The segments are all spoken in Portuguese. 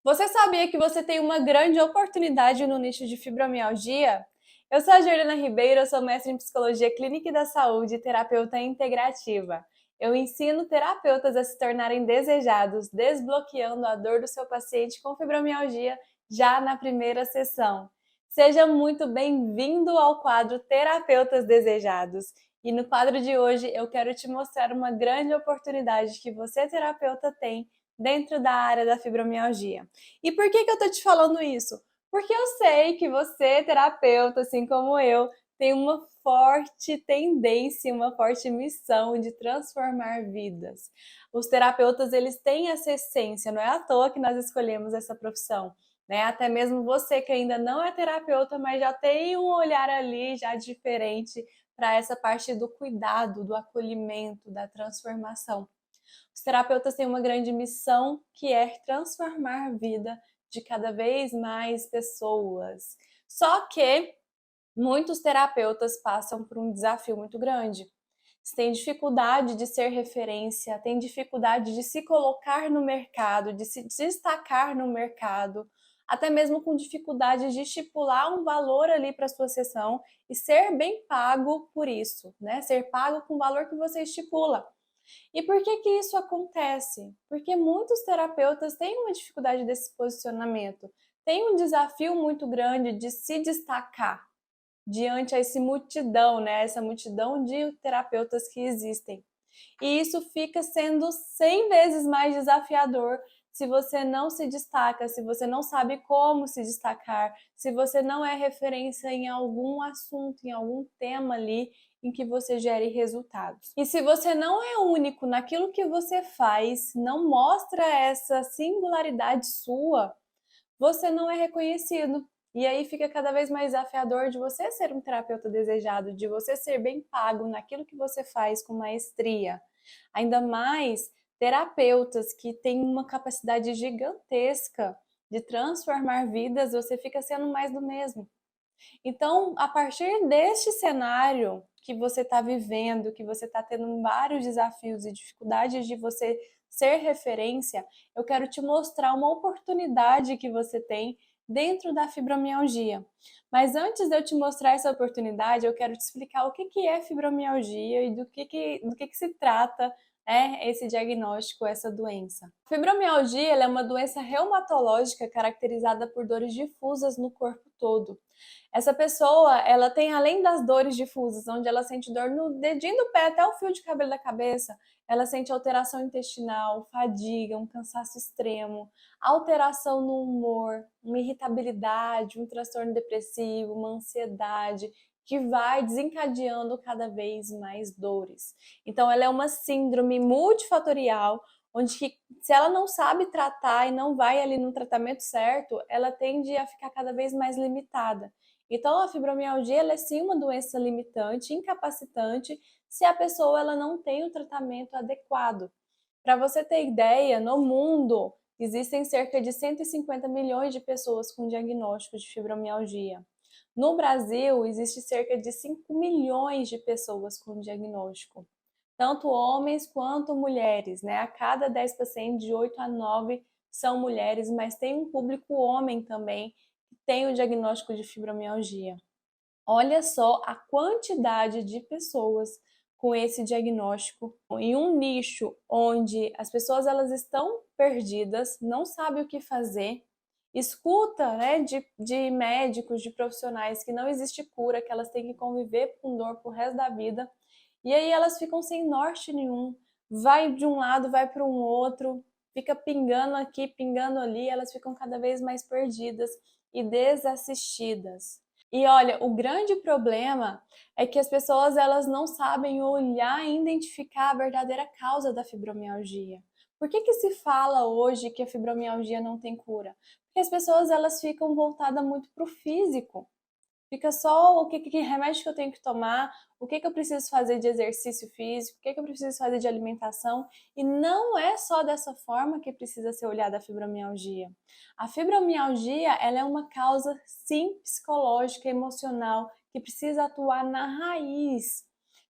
Você sabia que você tem uma grande oportunidade no nicho de fibromialgia? Eu sou a Juliana Ribeiro, eu sou mestre em Psicologia Clínica e da Saúde e terapeuta integrativa. Eu ensino terapeutas a se tornarem desejados, desbloqueando a dor do seu paciente com fibromialgia já na primeira sessão. Seja muito bem-vindo ao quadro Terapeutas Desejados. E no quadro de hoje eu quero te mostrar uma grande oportunidade que você, terapeuta, tem dentro da área da fibromialgia. E por que eu tô te falando isso? Porque eu sei que você, terapeuta, assim como eu, tem uma forte tendência, uma forte missão de transformar vidas. Os terapeutas, eles têm essa essência, não é à toa que nós escolhemos essa profissão, né? Até mesmo você que ainda não é terapeuta, mas já tem um olhar ali já diferente para essa parte do cuidado, do acolhimento, da transformação. Os terapeutas têm uma grande missão que é transformar a vida de cada vez mais pessoas. Só que muitos terapeutas passam por um desafio muito grande. Têm dificuldade de ser referência, têm dificuldade de se colocar no mercado, de se destacar no mercado, até mesmo com dificuldade de estipular um valor ali para sua sessão e ser bem pago por isso, né? Ser pago com o valor que você estipula. E por que isso acontece? Porque muitos terapeutas têm uma dificuldade desse posicionamento, têm um desafio muito grande de se destacar diante a esse multidão, né? Essa multidão de terapeutas que existem. E isso fica sendo 100 vezes mais desafiador se você não se destaca, se você não sabe como se destacar, se você não é referência em algum assunto, em algum tema ali em que você gere resultados. E se você não é único naquilo que você faz, não mostra essa singularidade sua, você não é reconhecido. E aí fica cada vez mais desafiador de você ser um terapeuta desejado, de você ser bem pago naquilo que você faz com maestria. Ainda mais terapeutas que têm uma capacidade gigantesca de transformar vidas, você fica sendo mais do mesmo. Então, a partir deste cenário que você está vivendo, que você está tendo vários desafios e dificuldades de você ser referência, eu quero te mostrar uma oportunidade que você tem dentro da fibromialgia. Mas antes de eu te mostrar essa oportunidade, eu quero te explicar o que é fibromialgia e do que se trata esse diagnóstico, essa doença. A fibromialgia é uma doença reumatológica caracterizada por dores difusas no corpo todo. Essa pessoa, ela tem, além das dores difusas, onde ela sente dor no dedinho do pé até o fio de cabelo da cabeça, ela sente alteração intestinal, fadiga, um cansaço extremo, alteração no humor, uma irritabilidade, um transtorno depressivo, uma ansiedade, que vai desencadeando cada vez mais dores. Então, ela é uma síndrome multifatorial, onde que, se ela não sabe tratar e não vai ali no tratamento certo, ela tende a ficar cada vez mais limitada. Então, a fibromialgia ela é sim uma doença limitante, incapacitante, se a pessoa ela não tem o tratamento adequado. Para você ter ideia, no mundo existem cerca de 150 milhões de pessoas com diagnóstico de fibromialgia. No Brasil, existe cerca de 5 milhões de pessoas com diagnóstico, tanto homens quanto mulheres, né? A cada 10 pacientes, de 8 a 9 são mulheres, mas tem um público homem também que tem o diagnóstico de fibromialgia. Olha só a quantidade de pessoas com esse diagnóstico em um nicho onde as pessoas elas estão perdidas, não sabem o que fazer, escuta, né, de médicos, de profissionais que não existe cura, que elas têm que conviver com dor pro resto da vida, e aí elas ficam sem norte nenhum, vai de um lado, vai para um outro, fica pingando aqui, pingando ali, elas ficam cada vez mais perdidas e desassistidas. E olha, o grande problema é que as pessoas elas não sabem olhar e identificar a verdadeira causa da fibromialgia. Por que se fala hoje que a fibromialgia não tem cura? Porque as pessoas elas ficam voltadas muito para o físico. Fica só o que remédio que eu tenho que tomar, o que eu preciso fazer de exercício físico, o que eu preciso fazer de alimentação. E não é só dessa forma que precisa ser olhada a fibromialgia. A fibromialgia ela é uma causa, sim, psicológica, emocional, que precisa atuar na raiz.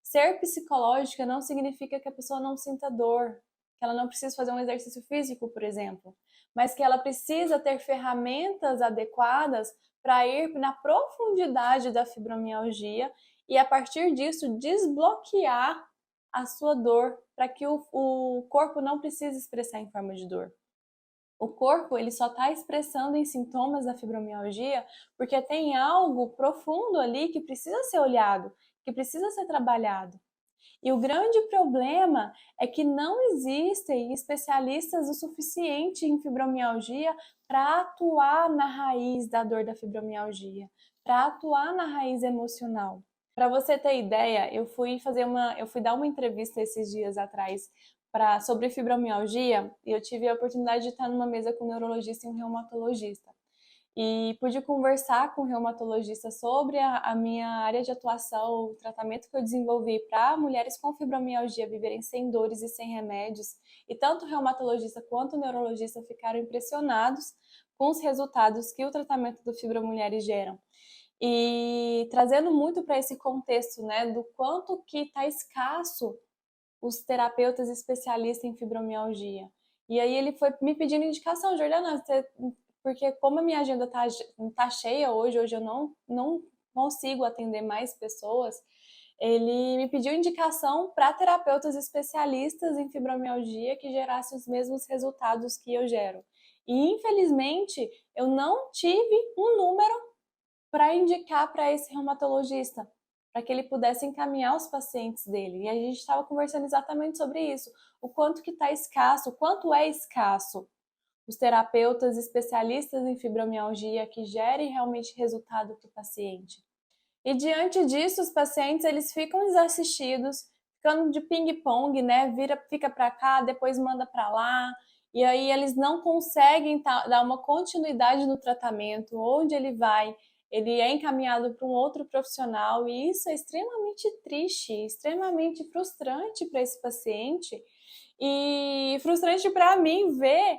Ser psicológica não significa que a pessoa não sinta dor, que ela não precisa fazer um exercício físico, por exemplo. mas que ela precisa ter ferramentas adequadas para ir na profundidade da fibromialgia e, a partir disso, desbloquear a sua dor para que o corpo não precise expressar em forma de dor. O corpo ele só está expressando em sintomas da fibromialgia porque tem algo profundo ali que precisa ser olhado, que precisa ser trabalhado. E o grande problema é que não existem especialistas o suficiente em fibromialgia para atuar na raiz da dor da fibromialgia, para atuar na raiz emocional. Para você ter ideia, eu fui dar uma entrevista esses dias atrás sobre fibromialgia e eu tive a oportunidade de estar numa mesa com um neurologista e um reumatologista. E pude conversar com o reumatologista sobre a minha área de atuação, o tratamento que eu desenvolvi para mulheres com fibromialgia viverem sem dores e sem remédios. E tanto o reumatologista quanto o neurologista ficaram impressionados com os resultados que o tratamento do Fibromulheres geram. E trazendo muito para esse contexto, né, do quanto que está escasso os terapeutas especialistas em fibromialgia. E aí ele foi me pedindo indicação, Jordana, porque como a minha agenda tá cheia hoje eu não consigo atender mais pessoas, ele me pediu indicação para terapeutas especialistas em fibromialgia que gerassem os mesmos resultados que eu gero. E infelizmente eu não tive um número para indicar para esse reumatologista, para que ele pudesse encaminhar os pacientes dele. E a gente estava conversando exatamente sobre isso, o quanto que está escasso, o quanto é escasso os terapeutas especialistas em fibromialgia que gerem realmente resultado para o paciente. E diante disso, os pacientes eles ficam desassistidos, ficando de ping-pong, né? Fica para cá, depois manda para lá, e aí eles não conseguem dar uma continuidade no tratamento, onde ele é encaminhado para um outro profissional, e isso é extremamente triste, extremamente frustrante para esse paciente, e frustrante para mim ver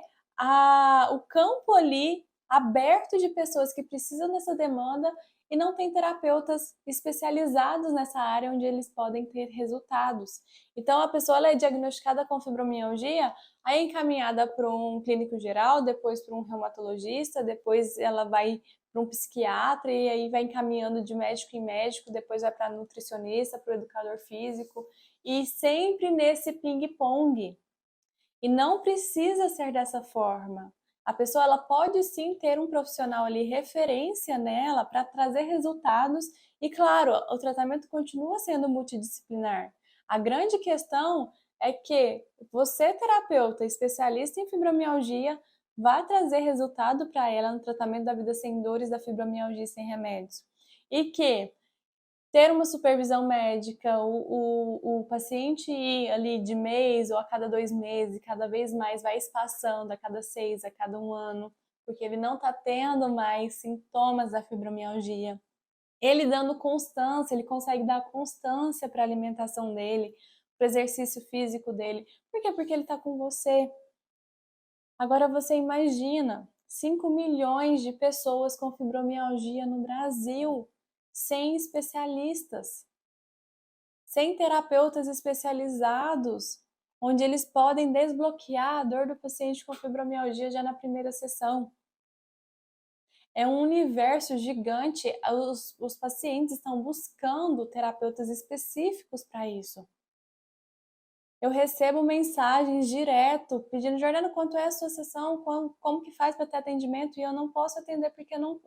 o campo ali aberto de pessoas que precisam dessa demanda e não tem terapeutas especializados nessa área onde eles podem ter resultados. Então, a pessoa ela é diagnosticada com fibromialgia, aí é encaminhada para um clínico geral, depois para um reumatologista, depois ela vai para um psiquiatra e aí vai encaminhando de médico em médico, depois vai para nutricionista, para o educador físico, e sempre nesse ping-pong. E não precisa ser dessa forma. A pessoa ela pode sim ter um profissional ali referência nela para trazer resultados e claro, o tratamento continua sendo multidisciplinar. A grande questão é que você, terapeuta, especialista em fibromialgia, vai trazer resultado para ela no tratamento da vida sem dores da fibromialgia sem remédios. E que ter uma supervisão médica, o paciente ir ali de mês ou a cada 2 meses, cada vez mais vai espaçando, a cada 6, a cada 1 ano, porque ele não está tendo mais sintomas da fibromialgia. Ele dando constância, ele consegue dar constância para a alimentação dele, para o exercício físico dele. Por quê? Porque ele está com você. Agora você imagina 5 milhões de pessoas com fibromialgia no Brasil, sem especialistas, sem terapeutas especializados, onde eles podem desbloquear a dor do paciente com fibromialgia já na primeira sessão. É um universo gigante, os pacientes estão buscando terapeutas específicos para isso. Eu recebo mensagens direto pedindo, Jordana, quanto é a sua sessão? Como que faz para ter atendimento? E eu não posso atender porque não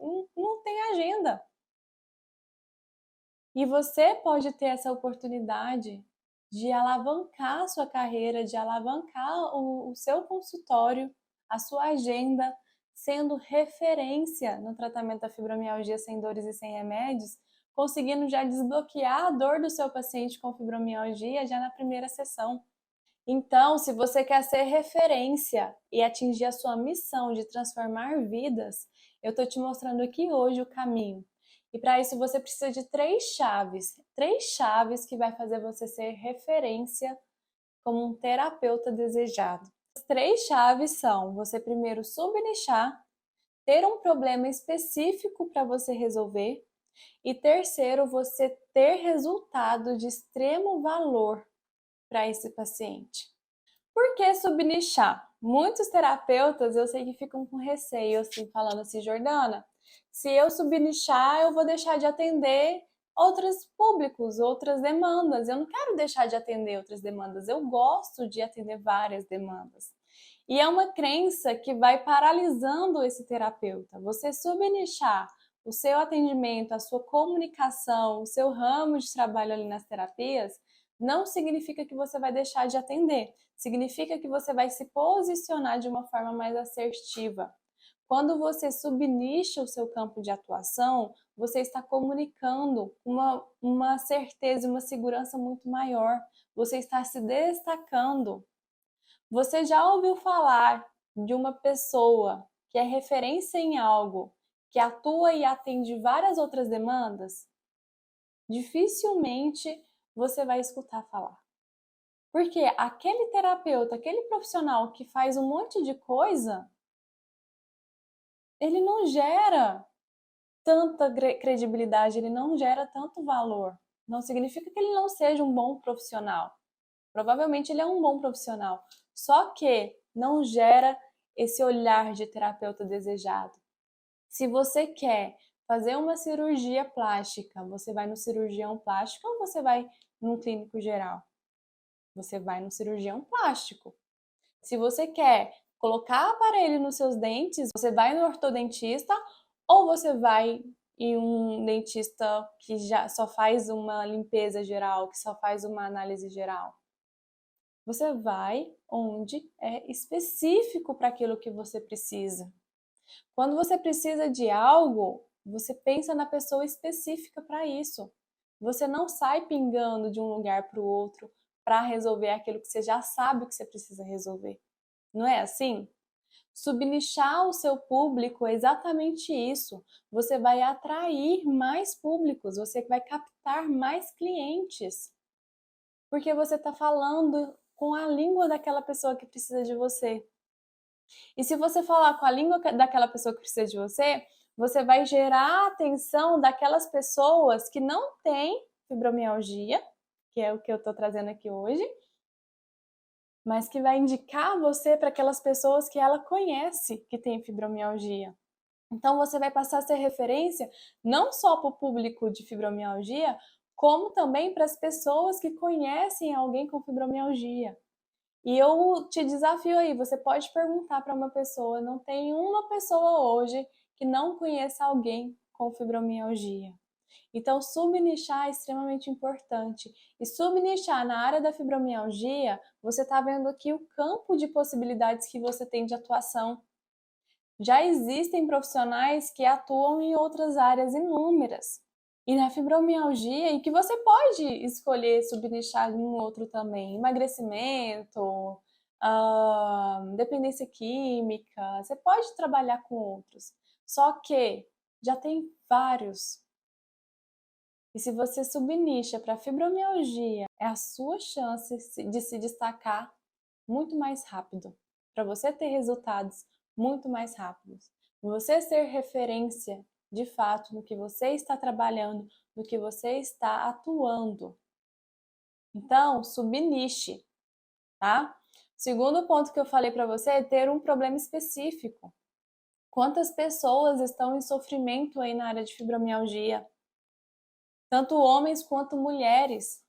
tem agenda. E você pode ter essa oportunidade de alavancar a sua carreira, de alavancar o seu consultório, a sua agenda, sendo referência no tratamento da fibromialgia sem dores e sem remédios, conseguindo já desbloquear a dor do seu paciente com fibromialgia já na primeira sessão. Então, se você quer ser referência e atingir a sua missão de transformar vidas, eu estou te mostrando aqui hoje o caminho. E para isso você precisa de 3 chaves que vai fazer você ser referência como um terapeuta desejado. As 3 chaves são você primeiro subnichar, ter um problema específico para você resolver e terceiro, você ter resultado de extremo valor para esse paciente. Por que subnichar? Muitos terapeutas eu sei que ficam com receio, assim, falando assim, Jordana, se eu subnichar, eu vou deixar de atender outros públicos, outras demandas. Eu não quero deixar de atender outras demandas, eu gosto de atender várias demandas. E é uma crença que vai paralisando esse terapeuta. Você subnichar o seu atendimento, a sua comunicação, o seu ramo de trabalho ali nas terapias, não significa que você vai deixar de atender. Significa que você vai se posicionar de uma forma mais assertiva. Quando você subnicha o seu campo de atuação, você está comunicando uma certeza e uma segurança muito maior. Você está se destacando. Você já ouviu falar de uma pessoa que é referência em algo, que atua e atende várias outras demandas? Dificilmente você vai escutar falar. Porque aquele terapeuta, aquele profissional que faz um monte de coisa, ele não gera tanta credibilidade, ele não gera tanto valor. Não significa que ele não seja um bom profissional. Provavelmente ele é um bom profissional, só que não gera esse olhar de terapeuta desejado. Se você quer fazer uma cirurgia plástica, você vai no cirurgião plástico ou você vai num clínico geral? Você vai no cirurgião plástico. Se você quer colocar aparelho nos seus dentes, você vai no ortodontista ou você vai em um dentista que já só faz uma limpeza geral, que só faz uma análise geral? Você vai onde é específico para aquilo que você precisa. Quando você precisa de algo, você pensa na pessoa específica para isso. Você não sai pingando de um lugar para o outro para resolver aquilo que você já sabe que você precisa resolver. Não é assim? Subnichar o seu público é exatamente isso. Você vai atrair mais públicos, você vai captar mais clientes. Porque você está falando com a língua daquela pessoa que precisa de você. E se você falar com a língua daquela pessoa que precisa de você, você vai gerar a atenção daquelas pessoas que não têm fibromialgia, que é o que eu estou trazendo aqui hoje, mas que vai indicar você para aquelas pessoas que ela conhece que tem fibromialgia. Então você vai passar a ser referência não só para o público de fibromialgia, como também para as pessoas que conhecem alguém com fibromialgia. E eu te desafio aí, você pode perguntar para uma pessoa, não tem uma pessoa hoje que não conheça alguém com fibromialgia. Então, subnichar é extremamente importante. E subnichar na área da fibromialgia, você está vendo aqui o campo de possibilidades que você tem de atuação. Já existem profissionais que atuam em outras áreas inúmeras. E na fibromialgia, e que você pode escolher subnichar em um outro também, emagrecimento, dependência química, você pode trabalhar com outros. Só que já tem vários. E se você subnicha para fibromialgia, é a sua chance de se destacar muito mais rápido, para você ter resultados muito mais rápidos. Você ser referência de fato no que você está trabalhando, no que você está atuando. Então, subniche, tá? Segundo ponto que eu falei para você é ter um problema específico. Quantas pessoas estão em sofrimento aí na área de fibromialgia? Tanto homens quanto mulheres.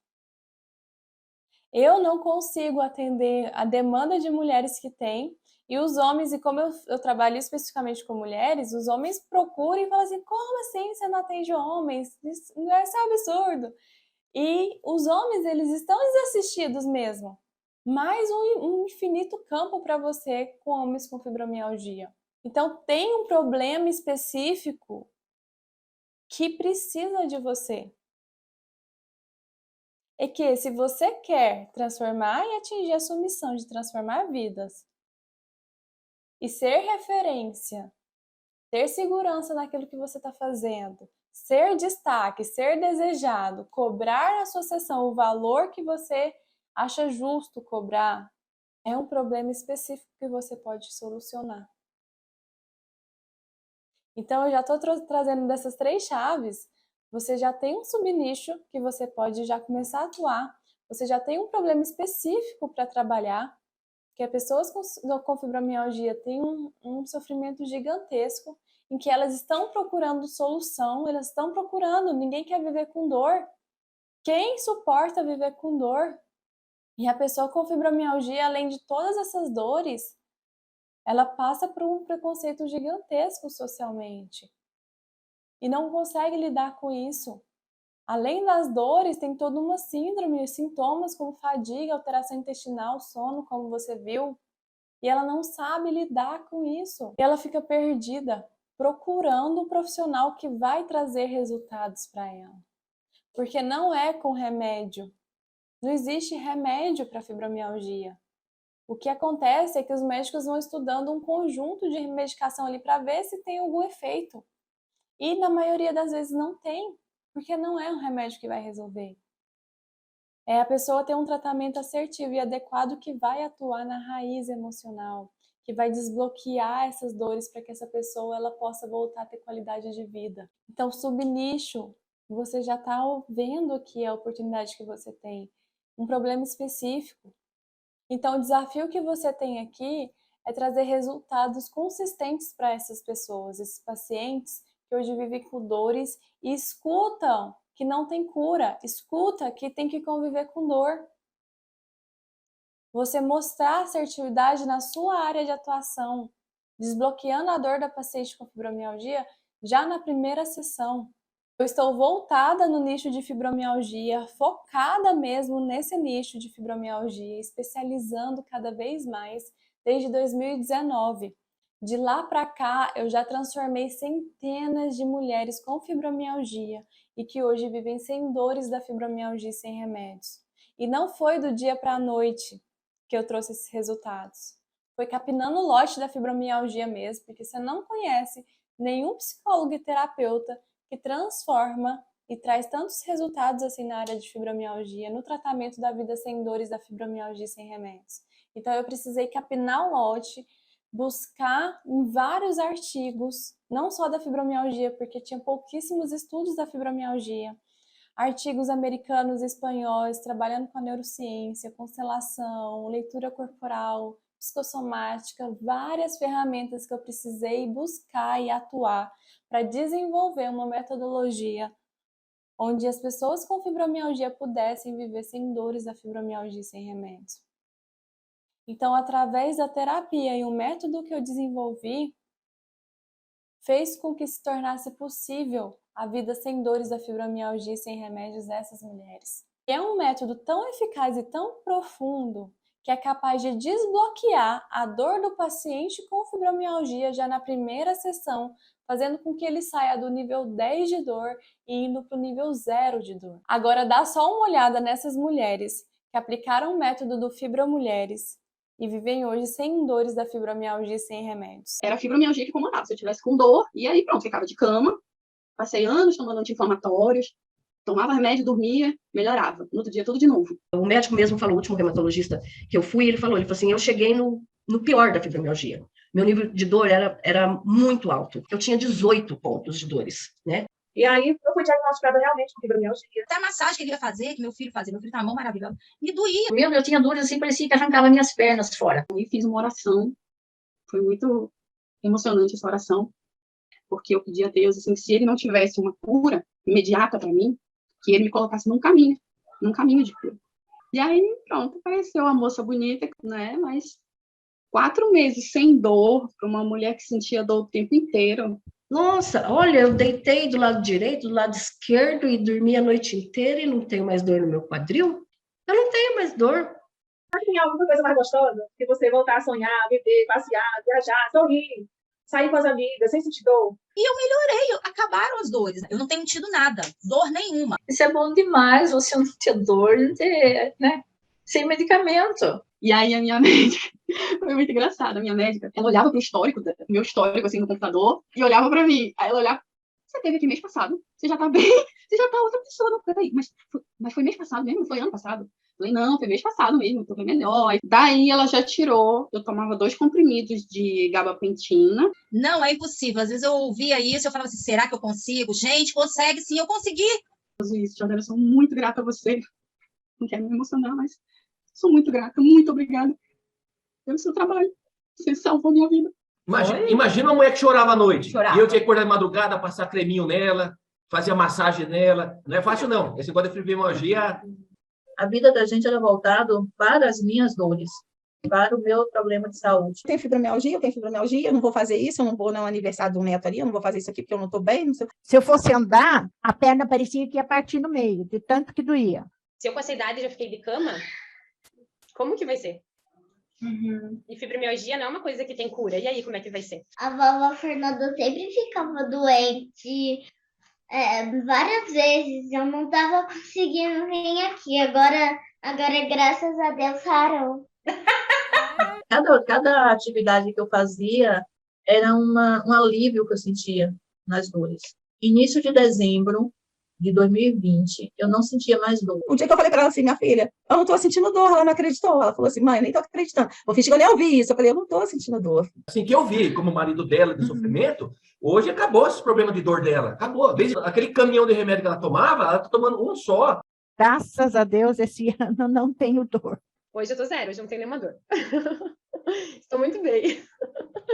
Eu não consigo atender a demanda de mulheres que tem, e os homens, e como eu trabalho especificamente com mulheres, os homens procuram e falam assim, como assim você não atende homens? Isso é absurdo. E os homens, eles estão desassistidos mesmo. Mais um infinito campo para você com homens com fibromialgia. Então, tem um problema específico que precisa de você. É que se você quer transformar e atingir a sua missão de transformar vidas e ser referência, ter segurança naquilo que você está fazendo, ser destaque, ser desejado, cobrar na sua sessão o valor que você acha justo cobrar, é um problema específico que você pode solucionar. Então, eu já estou trazendo dessas 3 chaves, você já tem um subnicho que você pode já começar a atuar, você já tem um problema específico para trabalhar, Porque pessoas com fibromialgia têm um sofrimento gigantesco, em que elas estão procurando solução, elas estão procurando, ninguém quer viver com dor. Quem suporta viver com dor? E a pessoa com fibromialgia, além de todas essas dores, ela passa por um preconceito gigantesco socialmente. E não consegue lidar com isso. Além das dores, tem toda uma síndrome, sintomas como fadiga, alteração intestinal, sono, como você viu. E ela não sabe lidar com isso. E ela fica perdida, procurando um profissional que vai trazer resultados para ela. Porque não é com remédio. Não existe remédio para fibromialgia. O que acontece é que os médicos vão estudando um conjunto de medicação ali para ver se tem algum efeito. E na maioria das vezes não tem, porque não é um remédio que vai resolver. É a pessoa ter um tratamento assertivo e adequado que vai atuar na raiz emocional, que vai desbloquear essas dores para que essa pessoa ela possa voltar a ter qualidade de vida. Então, subnicho, você já está vendo aqui a oportunidade que você tem, um problema específico. Então, o desafio que você tem aqui é trazer resultados consistentes para essas pessoas, esses pacientes que hoje vivem com dores e escutam que não tem cura, escuta que tem que conviver com dor. Você mostrar assertividade na sua área de atuação, desbloqueando a dor da paciente com fibromialgia já na primeira sessão. Eu estou voltada no nicho de fibromialgia, focada mesmo nesse nicho de fibromialgia, especializando cada vez mais desde 2019. De lá para cá, eu já transformei centenas de mulheres com fibromialgia e que hoje vivem sem dores da fibromialgia e sem remédios. E não foi do dia para a noite que eu trouxe esses resultados. Foi capinando o lote da fibromialgia mesmo, porque você não conhece nenhum psicólogo e terapeuta que transforma e traz tantos resultados assim na área de fibromialgia, no tratamento da vida sem dores da fibromialgia e sem remédios. Então eu precisei capinar o lote, buscar em vários artigos, não só da fibromialgia, porque tinha pouquíssimos estudos da fibromialgia, artigos americanos e espanhóis trabalhando com a neurociência, constelação, leitura corporal, psicossomática, várias ferramentas que eu precisei buscar e atuar para desenvolver uma metodologia onde as pessoas com fibromialgia pudessem viver sem dores da fibromialgia e sem remédios. Então, através da terapia e o método que eu desenvolvi, fez com que se tornasse possível a vida sem dores da fibromialgia e sem remédios dessas mulheres. E é um método tão eficaz e tão profundo que é capaz de desbloquear a dor do paciente com fibromialgia já na primeira sessão, fazendo com que ele saia do nível 10 de dor e indo para o nível 0 de dor. Agora dá só uma olhada nessas mulheres que aplicaram o método do Fibromulheres e vivem hoje sem dores da fibromialgia e sem remédios. Era a fibromialgia que comandava. Se eu tivesse com dor, e aí pronto, ficava de cama, passei anos tomando anti-inflamatórios, tomava remédio, dormia, melhorava. No outro dia, tudo de novo. O médico mesmo falou, o último reumatologista que eu fui, ele falou assim, eu cheguei no pior da fibromialgia. Meu nível de dor era muito alto. Eu tinha 18 pontos de dores, né? E aí eu fui diagnosticada realmente com fibromialgia. Até a massagem que ele ia fazer, que meu filho fazia, meu filho tem uma mão maravilhosa, me doía. Eu tinha dores assim, parecia que arrancava minhas pernas fora. E fiz uma oração, foi muito emocionante essa oração, porque eu pedi a Deus, assim, que se ele não tivesse uma cura imediata para mim, que ele me colocasse num caminho de cura. E aí, pronto, apareceu a moça bonita, né, mas 4 meses sem dor, para uma mulher que sentia dor o tempo inteiro. Nossa, olha, eu deitei do lado direito, do lado esquerdo e dormi a noite inteira e não tenho mais dor no meu quadril. Eu não tenho mais dor. Tem alguma coisa mais gostosa que você voltar a sonhar, viver, passear, viajar, sorrir, sair com as amigas, sem sentir dor? E eu melhorei, acabaram as dores. Eu não tenho tido nada, dor nenhuma. Isso é bom demais, você não ter dor, né? Sem medicamento. E aí a minha médica, foi muito engraçado, a minha médica, ela olhava pro histórico, meu histórico, assim, no computador, e olhava pra mim. Aí ela olhava, você teve aqui mês passado, você já tá bem, você já tá outra pessoa, não, peraí, mas foi mês passado mesmo, foi ano passado? Falei, não, foi mês passado mesmo, tô bem melhor. Daí ela já tirou, eu tomava 2 comprimidos de gabapentina. Não, é impossível. Às vezes eu ouvia isso, eu falava assim, será que eu consigo? Gente, consegue sim, eu consegui. Jordana, eu sou muito grata a você. Não quero me emocionar, mas sou muito grata, muito obrigada. pelo seu trabalho. Você salvou minha vida. Imagina uma mulher que chorava à noite. Chorava. E eu tinha que acordar de madrugada, passar creminho nela, fazer massagem nela. Não é fácil, não. Esse negócio de fibromialgia... A vida da gente era voltada para as minhas dores, para o meu problema de saúde. Eu tenho fibromialgia, eu não vou fazer isso, eu não vou no aniversário do neto ali, eu não vou fazer isso aqui porque eu não estou bem. Não sei. Se eu fosse andar, a perna parecia que ia partir no meio, de tanto que doía. Se eu com essa idade já fiquei de cama, como que vai ser? E fibromialgia não é uma coisa que tem cura. E aí, como é que vai ser? A vovó Fernanda sempre ficava doente várias vezes. Eu não estava conseguindo vir aqui. Agora, graças a Deus, sarou. Cada atividade que eu fazia era um alívio que eu sentia nas dores. Início de dezembro de 2020, eu não sentia mais dor. O dia que eu falei para ela assim, minha filha, eu não estou sentindo dor, ela não acreditou. Ela falou assim, mãe, eu nem estou acreditando. Vou fingir que eu nem ouvi isso. Eu falei, eu não estou sentindo dor. Assim, que eu vi como marido dela de sofrimento, hoje acabou esse problema de dor dela. Acabou. Desde aquele caminhão de remédio que ela tomava, ela está tomando um só. Graças a Deus, esse ano não tenho dor. Hoje eu tô zero, hoje eu não tenho nenhuma dor. Estou muito bem.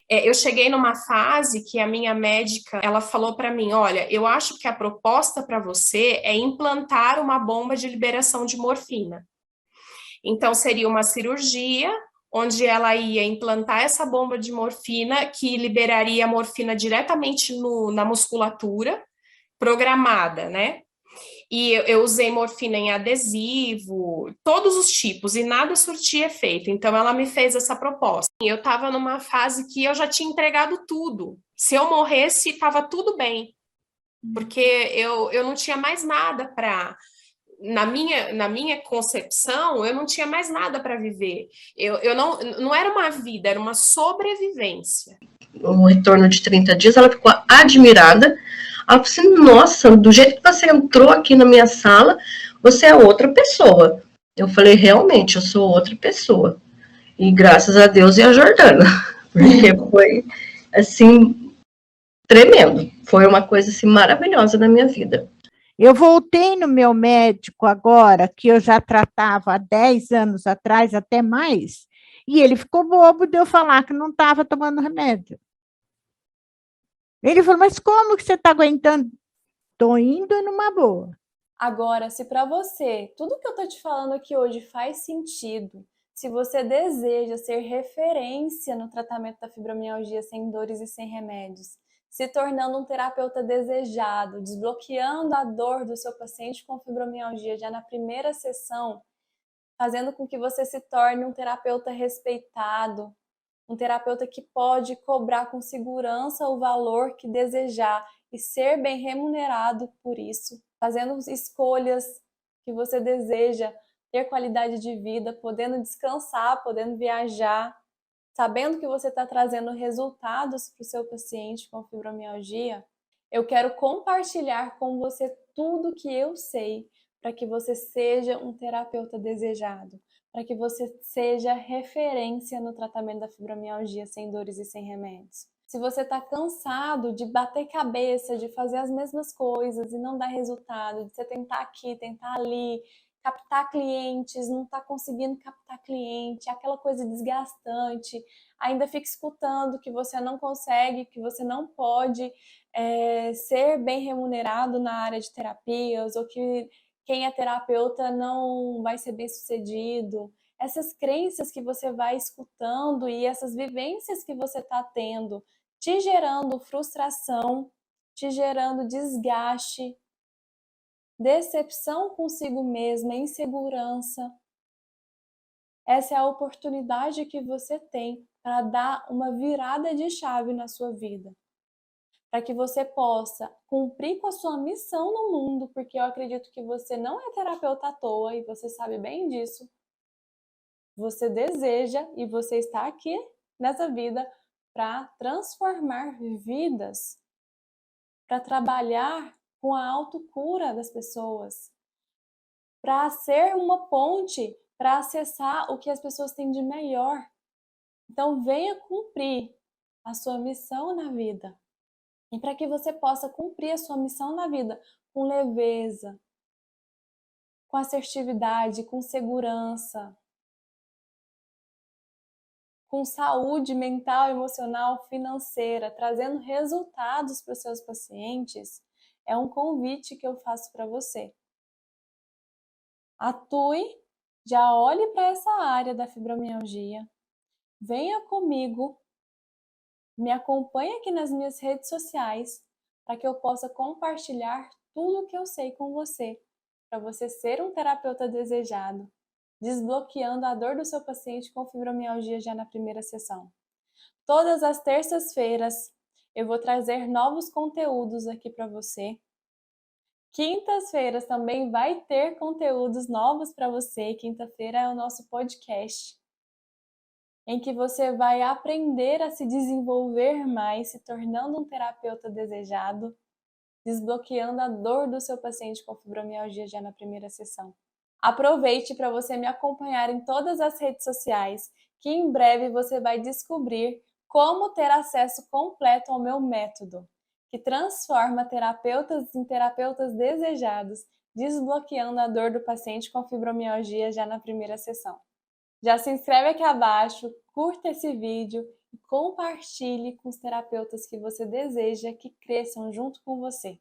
Eu cheguei numa fase que a minha médica, ela falou para mim, olha, eu acho que a proposta para você é implantar uma bomba de liberação de morfina. Então, seria uma cirurgia onde ela ia implantar essa bomba de morfina que liberaria a morfina diretamente na musculatura, programada, né? E eu usei morfina em adesivo, todos os tipos, e nada surtia efeito. Então, ela me fez essa proposta. Eu estava numa fase que eu já tinha entregado tudo. Se eu morresse, estava tudo bem. Porque eu não tinha mais nada para... Na minha concepção, eu não tinha mais nada para viver. Eu não era uma vida, era uma sobrevivência. No retorno de 30 dias, ela ficou admirada. Ela falou assim, nossa, do jeito que você entrou aqui na minha sala, você é outra pessoa. Eu falei, realmente, eu sou outra pessoa. E graças a Deus e a Jordana. Porque foi, assim, tremendo. Foi uma coisa, assim, maravilhosa na minha vida. Eu voltei no meu médico agora, que eu já tratava há 10 anos atrás, até mais, e ele ficou bobo de eu falar que não estava tomando remédio. Ele falou, mas como que você está aguentando? Estou indo numa boa. Agora, se para você tudo que eu tô te falando aqui hoje faz sentido, se você deseja ser referência no tratamento da fibromialgia sem dores e sem remédios, se tornando um terapeuta desejado, desbloqueando a dor do seu paciente com fibromialgia já na primeira sessão, fazendo com que você se torne um terapeuta respeitado, um terapeuta que pode cobrar com segurança o valor que desejar e ser bem remunerado por isso, fazendo escolhas que você deseja, ter qualidade de vida, podendo descansar, podendo viajar, sabendo que você está trazendo resultados para o seu paciente com fibromialgia, eu quero compartilhar com você tudo que eu sei para que você seja um terapeuta desejado, para que você seja referência no tratamento da fibromialgia sem dores e sem remédios. Se você está cansado de bater cabeça, de fazer as mesmas coisas e não dar resultado, de você tentar aqui, tentar ali, captar clientes, não está conseguindo captar cliente, aquela coisa desgastante, ainda fica escutando que você não consegue, que você não pode ser bem remunerado na área de terapias, ou que quem é terapeuta não vai ser bem sucedido. Essas crenças que você vai escutando e essas vivências que você está tendo, te gerando frustração, te gerando desgaste, decepção consigo mesma, insegurança. Essa é a oportunidade que você tem para dar uma virada de chave na sua vida, para que você possa cumprir com a sua missão no mundo, porque eu acredito que você não é terapeuta à toa e você sabe bem disso. Você deseja e você está aqui nessa vida para transformar vidas, para trabalhar com a autocura das pessoas, para ser uma ponte para acessar o que as pessoas têm de melhor. Então venha cumprir a sua missão na vida. E para que você possa cumprir a sua missão na vida com leveza, com assertividade, com segurança, com saúde mental, emocional, financeira, trazendo resultados para os seus pacientes, é um convite que eu faço para você. Atue, já olhe para essa área da fibromialgia, venha comigo, me acompanhe aqui nas minhas redes sociais para que eu possa compartilhar tudo o que eu sei com você, para você ser um terapeuta desejado, desbloqueando a dor do seu paciente com fibromialgia já na primeira sessão. Todas as terças-feiras eu vou trazer novos conteúdos aqui para você. Quintas-feiras também vai ter conteúdos novos para você. Quinta-feira é o nosso podcast, em que você vai aprender a se desenvolver mais, se tornando um terapeuta desejado, desbloqueando a dor do seu paciente com fibromialgia já na primeira sessão. Aproveite para você me acompanhar em todas as redes sociais, que em breve você vai descobrir como ter acesso completo ao meu método, que transforma terapeutas em terapeutas desejados, desbloqueando a dor do paciente com fibromialgia já na primeira sessão. Já se inscreve aqui abaixo, curta esse vídeo e compartilhe com os terapeutas que você deseja que cresçam junto com você.